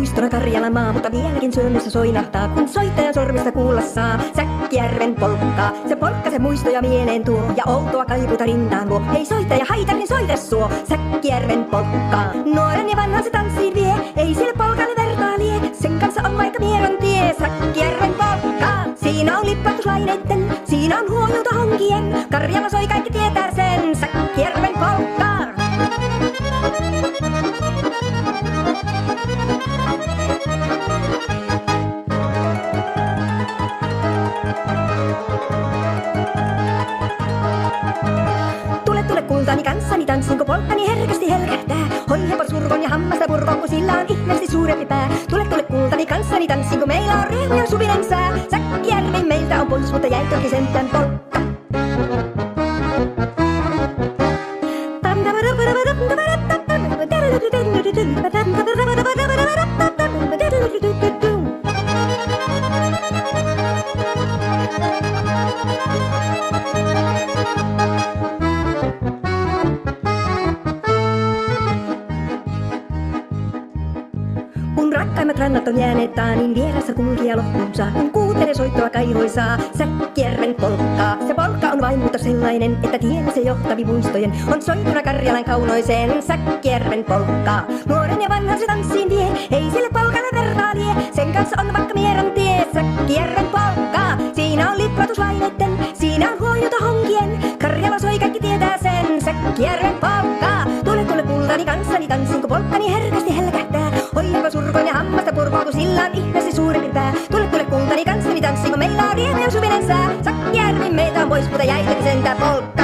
muistona Karjalan maa, mutta vieläkin sydämessä soinahtaa, kun soittajan sormista kuulla saa Säkkijärven polkkaa. Se polkka se muistoja mieleen tuo ja outoa kaiputa rintaan luo. Hei soittaja, haitakin soita suo, Säkkijärven polkkaa. Nuoren ja vanhan se tanssiin vie, ei sille polkalle vertaa lie. Sen kanssa on aika mieron tie, Säkkijärven polkkaa. Siinä on lippatuslaineitten, siinä on huomiota honkien. Karjala soi, kaikki tietää sen, Säkkijärven polkkaa. Tule kultani kanssani tanssinko polkkani herkästi helkähtää. Hoi hepo survon ja hammasta purvon, kun sillä on ihmeellisesti suurempi pää. Tule kultani kanssani tanssinko meillä on riehu ja suvinen sää. Säkkijärvi meiltä on pois, mutta jäi toki sentään polkka. Kun rakkaimmat rannat on jääneet taanin vieressä kulkija loppuunsa, kun kuuntelee soittoa kaihoisaa Säkkijärven polkkaa. Se polkka on vain mutta sellainen, että tiellä se johtavi muistojen on soittuna Karjalan kaunoiseen Säkkijärven polkkaa. Nuoren ja vanhan se tanssiin vie, ei sille polkalle vertaa lie. Sen kanssa on vaikka mieron tie, Säkkijärven polkkaa. Siinä on lipplatuslaineitten, siinä on huomiota honkien. Karjala soi, kaikki tietää sen, Säkkijärven polkkaa. Tule kultani kanssani tanssinko polkkani herkästi helkähtää. Hoiva surkon ja hammasta purvoo, kun sillä on ihmeellisesti suurempi pää. Tule kultani kanssani tanssinko meillä on riehu ja suvinen sää. Säkkijärvi meitä on pois, mutta jäi sentään polkka.